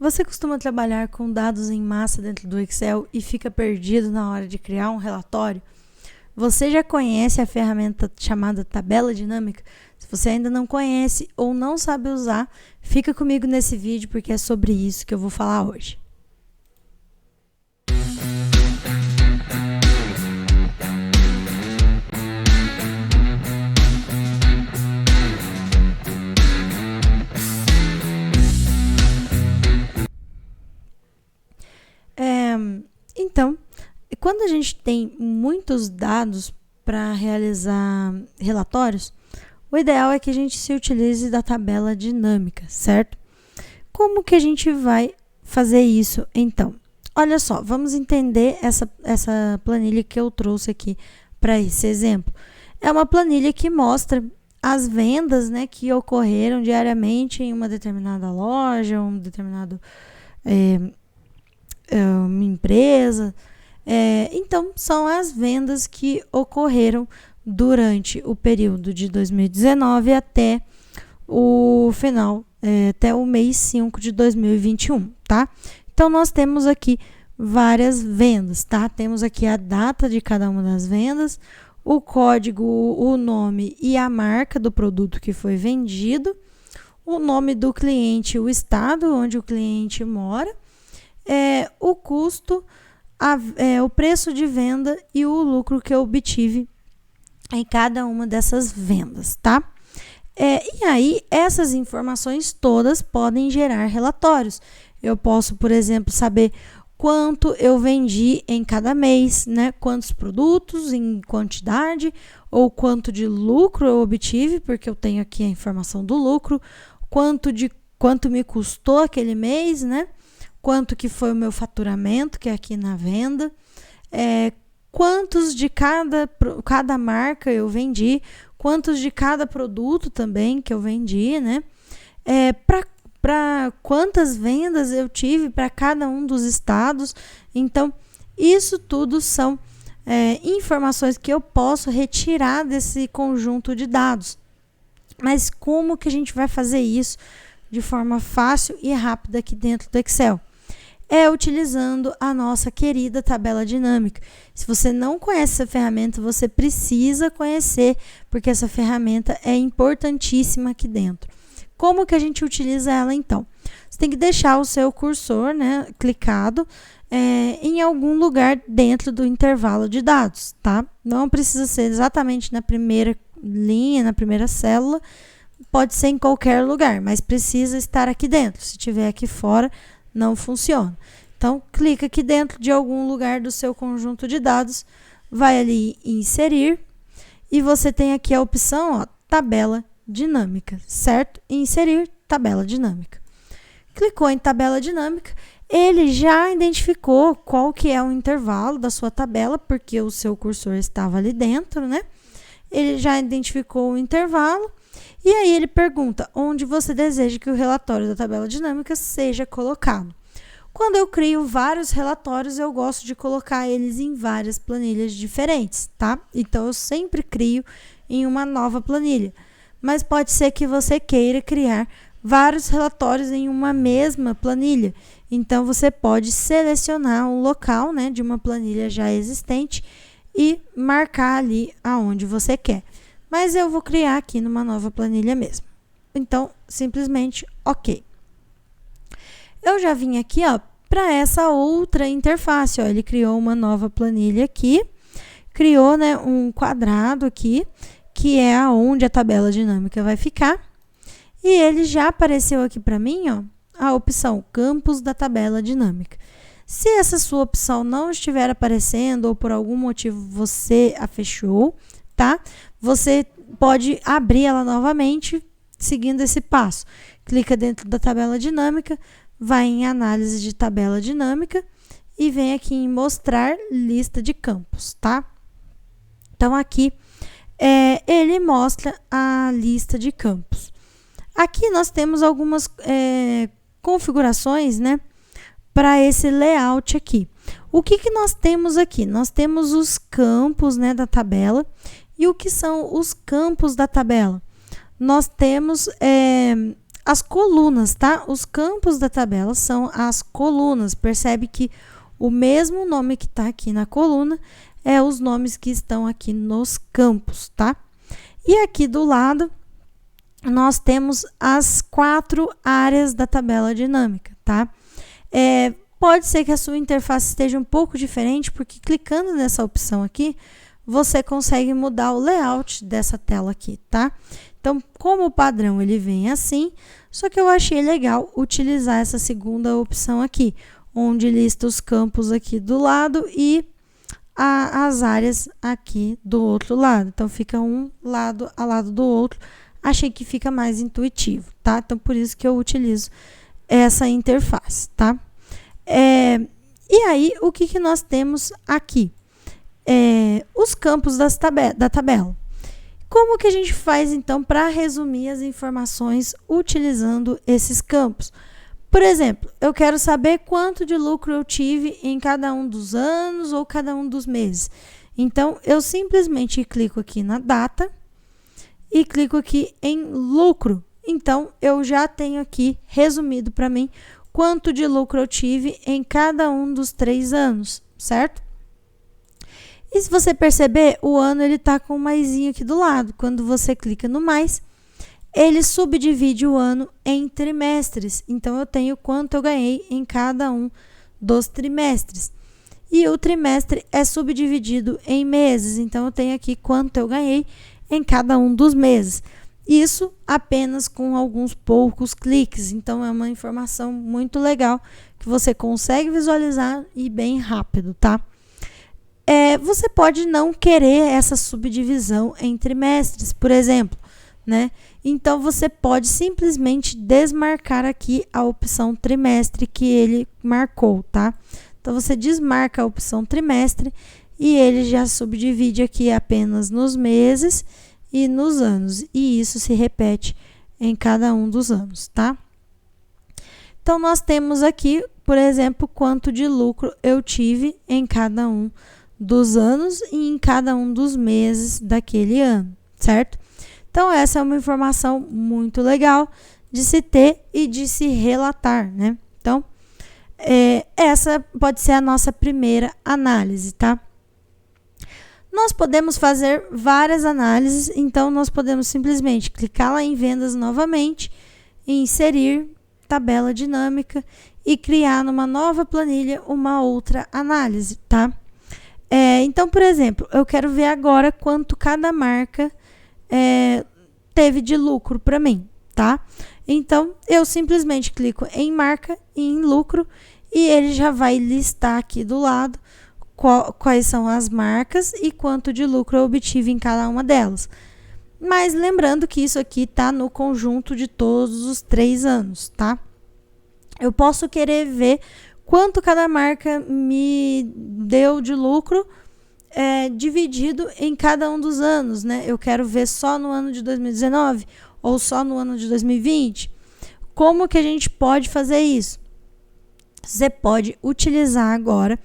Você costuma trabalhar com dados em massa dentro do Excel e fica perdido na hora de criar um relatório? Você já conhece a ferramenta chamada tabela dinâmica? Se você ainda não conhece ou não sabe usar, fica comigo nesse vídeo porque é sobre isso que eu vou falar hoje. Então, quando a gente tem muitos dados para realizar relatórios, o ideal é que a gente se utilize da tabela dinâmica, certo? Como que a gente vai fazer isso, então? Olha só, vamos entender essa planilha que eu trouxe aqui para esse exemplo. É uma planilha que mostra as vendas, né, que ocorreram diariamente em uma determinada loja, uma determinada uma empresa. Então, são as vendas que ocorreram durante o período de 2019 até o final, até o mês 5 de 2021, tá? Então, nós temos aqui várias vendas, tá? Temos aqui a data de cada uma das vendas, o código, o nome e a marca do produto que foi vendido, o nome do cliente, o estado onde o cliente mora, o custo, o preço de venda e o lucro que eu obtive em cada uma dessas vendas, tá? E aí, essas informações todas podem gerar relatórios. Eu posso, por exemplo, saber quanto eu vendi em cada mês, né? Quantos produtos em quantidade, ou quanto de lucro eu obtive, porque eu tenho aqui a informação do lucro, quanto me custou aquele mês, né? Quanto que foi o meu faturamento, que é aqui na venda, quantos de cada marca eu vendi, quantos de cada produto também que eu vendi, né? Para quantas vendas eu tive para cada um dos estados. Então, isso tudo são informações que eu posso retirar desse conjunto de dados. Mas como que a gente vai fazer isso de forma fácil e rápida aqui dentro do Excel? Utilizando a nossa querida tabela dinâmica. Se você não conhece essa ferramenta, você precisa conhecer, porque essa ferramenta é importantíssima aqui dentro. Como que a gente utiliza ela, então? Você tem que deixar o seu cursor, né, clicado em algum lugar dentro do intervalo de dados, tá? Não precisa ser exatamente na primeira linha, na primeira célula, pode ser em qualquer lugar, mas precisa estar aqui dentro. Se estiver aqui fora, não funciona. Então, clica aqui dentro de algum lugar do seu conjunto de dados, vai ali em inserir e você tem aqui a opção, tabela dinâmica, certo? Inserir tabela dinâmica. Clicou em tabela dinâmica, ele já identificou qual que é o intervalo da sua tabela, porque o seu cursor estava ali dentro, né? Ele já identificou o intervalo. E aí ele pergunta onde você deseja que o relatório da tabela dinâmica seja colocado. Quando eu crio vários relatórios, eu gosto de colocar eles em várias planilhas diferentes, tá? Então, eu sempre crio em uma nova planilha. Mas pode ser que você queira criar vários relatórios em uma mesma planilha. Então, você pode selecionar um local, né, de uma planilha já existente e marcar ali aonde você quer. Mas eu vou criar aqui numa nova planilha mesmo. Então, simplesmente, ok. Eu já vim aqui, para essa outra interface, ele criou uma nova planilha aqui, criou, né, um quadrado aqui, que é aonde a tabela dinâmica vai ficar. E ele já apareceu aqui para mim, a opção campos da tabela dinâmica. Se essa sua opção não estiver aparecendo ou por algum motivo você a fechou, tá? Você pode abrir ela novamente seguindo esse passo. Clica dentro da tabela dinâmica, vai em análise de tabela dinâmica e vem aqui em mostrar lista de campos, tá? Então, aqui ele mostra a lista de campos. Aqui nós temos algumas configurações, né, para esse layout aqui. O que nós temos aqui? Nós temos os campos, né, da tabela. E o que são os campos da tabela? Nós temos as colunas, tá? Os campos da tabela são as colunas. Percebe que o mesmo nome que está aqui na coluna é os nomes que estão aqui nos campos, tá? E aqui do lado, nós temos as 4 áreas da tabela dinâmica, tá? Pode ser que a sua interface esteja um pouco diferente, porque clicando nessa opção aqui, você consegue mudar o layout dessa tela aqui, tá? Então, como padrão, ele vem assim, só que eu achei legal utilizar essa segunda opção aqui, onde lista os campos aqui do lado e as áreas aqui do outro lado. Então, fica um lado a lado do outro. Achei que fica mais intuitivo, tá? Então, por isso que eu utilizo essa interface, tá? E aí, o que nós temos aqui? Os campos da tabela. Como que a gente faz, então, para resumir as informações utilizando esses campos? Por exemplo, eu quero saber quanto de lucro eu tive em cada um dos anos ou cada um dos meses. Então, eu simplesmente clico aqui na data e clico aqui em lucro. Então, eu já tenho aqui resumido para mim quanto de lucro eu tive em cada um dos 3 anos, certo? E se você perceber, o ano ele está com um maisinho aqui do lado. Quando você clica no mais, ele subdivide o ano em trimestres. Então, eu tenho quanto eu ganhei em cada um dos trimestres. E o trimestre é subdividido em meses. Então, eu tenho aqui quanto eu ganhei em cada um dos meses. Isso apenas com alguns poucos cliques. Então, é uma informação muito legal que você consegue visualizar e bem rápido, tá? Você pode não querer essa subdivisão em trimestres, por exemplo, né? Então, você pode simplesmente desmarcar aqui a opção trimestre que ele marcou, tá? Então, você desmarca a opção trimestre e ele já subdivide aqui apenas nos meses e nos anos. E isso se repete em cada um dos anos, tá? Então, nós temos aqui, por exemplo, quanto de lucro eu tive em cada um dos anos e em cada um dos meses daquele ano, certo? Então, essa é uma informação muito legal de se ter e de se relatar, né? Então, essa pode ser a nossa primeira análise, tá? Nós podemos fazer várias análises, então nós podemos simplesmente clicar lá em vendas novamente, inserir tabela dinâmica e criar numa nova planilha uma outra análise, tá? Então, por exemplo, eu quero ver agora quanto cada marca teve de lucro para mim, tá? Então, eu simplesmente clico em marca e em lucro e ele já vai listar aqui do lado quais são as marcas e quanto de lucro eu obtive em cada uma delas. Mas lembrando que isso aqui está no conjunto de todos os 3 anos, tá? Eu posso querer ver quanto cada marca me deu de lucro dividido em cada um dos anos, né? Eu quero ver só no ano de 2019 ou só no ano de 2020. Como que a gente pode fazer isso? Você pode utilizar agora,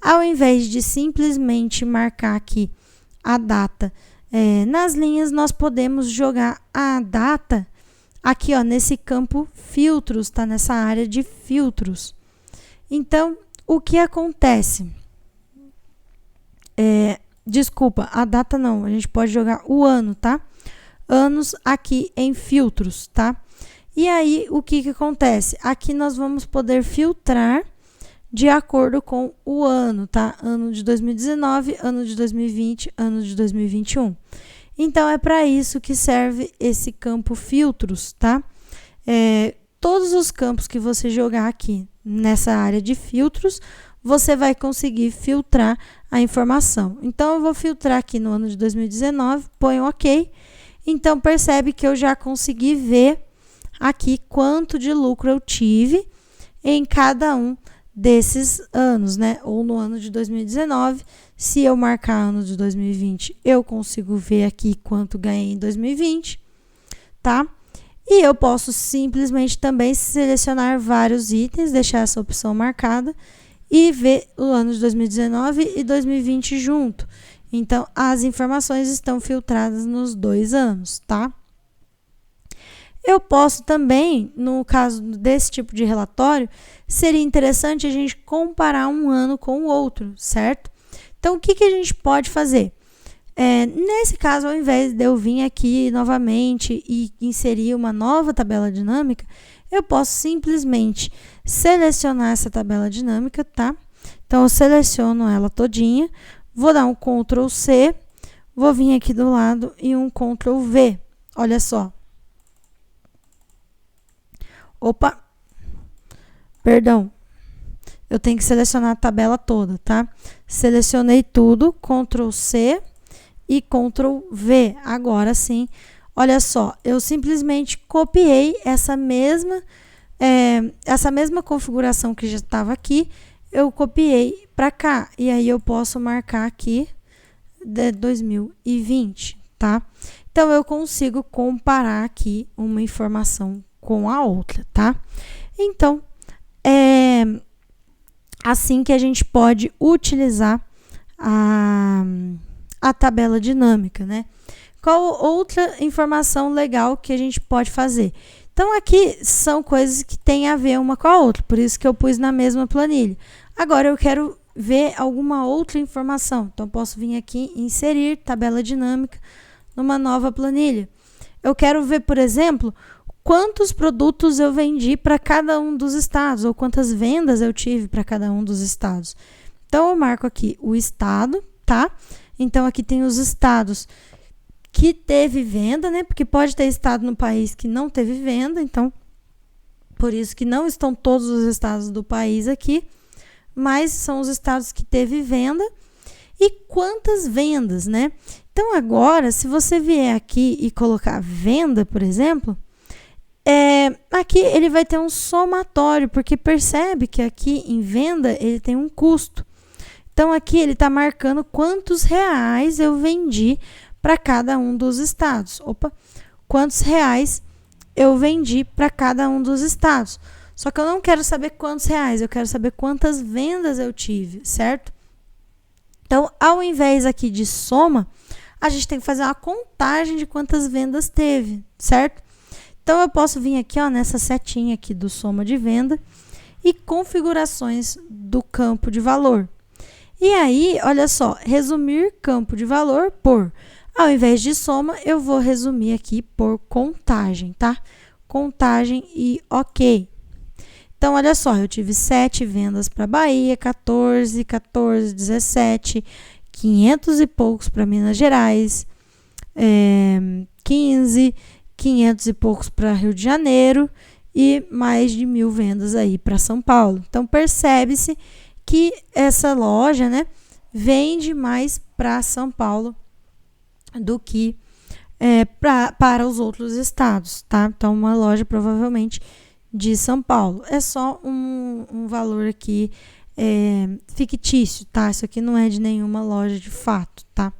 ao invés de simplesmente marcar aqui a data nas linhas, nós podemos jogar a data aqui, ó, nesse campo filtros, tá? Nessa área de filtros. Então, o que acontece? Desculpa, a data não, a gente pode jogar o ano, tá? Anos aqui em filtros, tá? E aí, o que acontece? Aqui nós vamos poder filtrar de acordo com o ano, tá? Ano de 2019, ano de 2020, ano de 2021. Então, é para isso que serve esse campo filtros, tá? Todos os campos que você jogar aqui nessa área de filtros, você vai conseguir filtrar a informação. Então, eu vou filtrar aqui no ano de 2019, ponho OK. Então, percebe que eu já consegui ver aqui quanto de lucro eu tive em cada um desses anos, né? Ou no ano de 2019, se eu marcar ano de 2020, eu consigo ver aqui quanto ganhei em 2020, tá? E eu posso simplesmente também selecionar vários itens, deixar essa opção marcada e ver o ano de 2019 e 2020 junto. Então, as informações estão filtradas nos 2 anos, tá? Eu posso também, no caso desse tipo de relatório, seria interessante a gente comparar um ano com o outro, certo? Então, o que a gente pode fazer? Nesse caso, ao invés de eu vir aqui novamente e inserir uma nova tabela dinâmica, eu posso simplesmente selecionar essa tabela dinâmica, tá? Então, eu seleciono ela todinha, vou dar um Ctrl C, vou vir aqui do lado e um Ctrl V. Olha só. Opa! Perdão. Eu tenho que selecionar a tabela toda, tá? Selecionei tudo, Ctrl C e Ctrl V. Agora sim, olha só, eu simplesmente copiei essa mesma configuração que já estava aqui, eu copiei para cá. E aí eu posso marcar aqui de 2020, tá? Então, eu consigo comparar aqui uma informação com a outra, tá? Então, é assim que a gente pode utilizar a tabela dinâmica, né? Qual outra informação legal que a gente pode fazer? Então, aqui são coisas que têm a ver uma com a outra, por isso que eu pus na mesma planilha. Agora, eu quero ver alguma outra informação. Então, posso vir aqui e inserir tabela dinâmica numa nova planilha. Eu quero ver, por exemplo, quantos produtos eu vendi para cada um dos estados, ou quantas vendas eu tive para cada um dos estados. Então, eu marco aqui o estado, tá? Então, aqui tem os estados que teve venda, né? Porque pode ter estado no país que não teve venda, então, por isso que não estão todos os estados do país aqui, mas são os estados que teve venda e quantas vendas, né? Então, agora, se você vier aqui e colocar venda, por exemplo, aqui ele vai ter um somatório, porque percebe que aqui em venda ele tem um custo. Então, aqui ele está marcando quantos reais eu vendi para cada um dos estados. Opa, quantos reais eu vendi para cada um dos estados. Só que eu não quero saber quantos reais, eu quero saber quantas vendas eu tive, certo? Então, ao invés aqui de soma, a gente tem que fazer uma contagem de quantas vendas teve, certo? Então, eu posso vir aqui, ó, nessa setinha aqui do soma de venda e configurações do campo de valor. E aí, olha só, resumir campo de valor por, ao invés de soma, eu vou resumir aqui por contagem, tá? Contagem e ok. Então, olha só, eu tive 7 vendas para Bahia, 14, 17, 500 e poucos para Minas Gerais, 15, 500 e poucos para Rio de Janeiro e mais de 1.000 vendas aí para São Paulo. Então, percebe-se que essa loja, né, vende mais para São Paulo do que para os outros estados, tá? Então, uma loja provavelmente de São Paulo. É só um valor aqui fictício, tá? Isso aqui não é de nenhuma loja de fato, tá?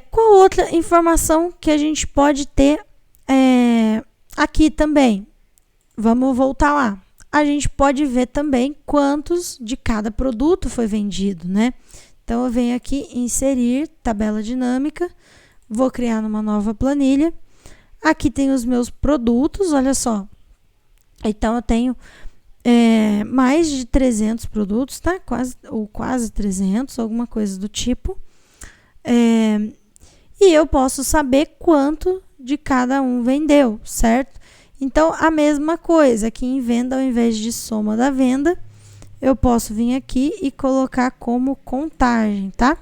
Qual outra informação que a gente pode ter aqui também? Vamos voltar lá. A gente pode ver também quantos de cada produto foi vendido, né? Então, eu venho aqui inserir tabela dinâmica, vou criar uma nova planilha. Aqui tem os meus produtos, olha só. Então, eu tenho mais de 300 produtos, tá? Quase 300, alguma coisa do tipo. E eu posso saber quanto de cada um vendeu, certo? Então, a mesma coisa, aqui em venda, ao invés de soma da venda, eu posso vir aqui e colocar como contagem, tá?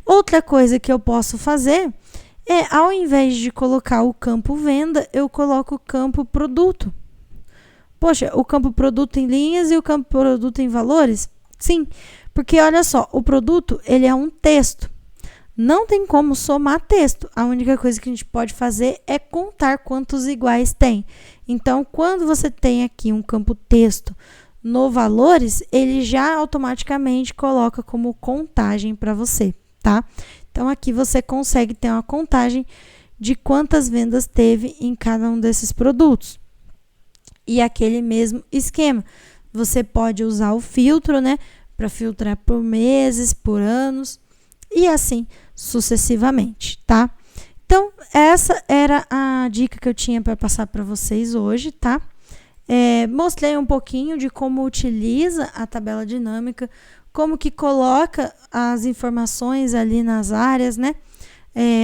Outra coisa que eu posso fazer ao invés de colocar o campo venda, eu coloco o campo produto. Poxa, o campo produto em linhas e o campo produto em valores? Sim, porque olha só, o produto, ele é um texto. Não tem como somar texto. A única coisa que a gente pode fazer é contar quantos iguais tem. Então, quando você tem aqui um campo texto no valores, ele já automaticamente coloca como contagem para você, tá? Então, aqui você consegue ter uma contagem de quantas vendas teve em cada um desses produtos. E aquele mesmo esquema. Você pode usar o filtro, né? Para filtrar por meses, por anos e assim sucessivamente, tá? Então, essa era a dica que eu tinha para passar para vocês hoje, tá? Mostrei um pouquinho de como utiliza a tabela dinâmica, como que coloca as informações ali nas áreas, né?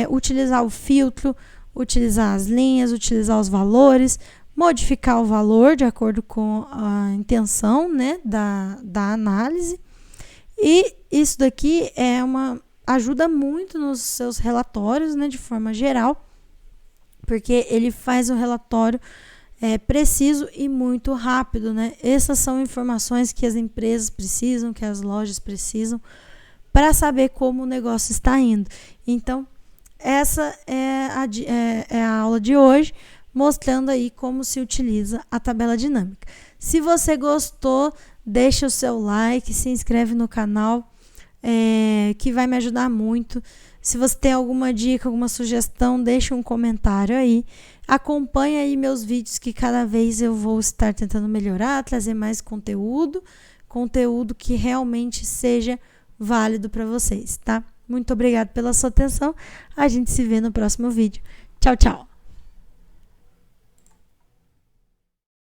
Utilizar o filtro, utilizar as linhas, utilizar os valores, modificar o valor de acordo com a intenção, né, da análise. E isso daqui ajuda muito nos seus relatórios, né, de forma geral, porque ele faz o relatório preciso e muito rápido, né? Essas são informações que as empresas precisam, que as lojas precisam, para saber como o negócio está indo. Então, essa é a aula de hoje, mostrando aí como se utiliza a tabela dinâmica. Se você gostou, deixa o seu like, se inscreve no canal, que vai me ajudar muito. Se você tem alguma dica, alguma sugestão, deixa um comentário aí. Acompanha aí meus vídeos, que cada vez eu vou estar tentando melhorar, trazer mais conteúdo que realmente seja válido para vocês, tá? Muito obrigada pela sua atenção. A gente se vê no próximo vídeo. Tchau, tchau!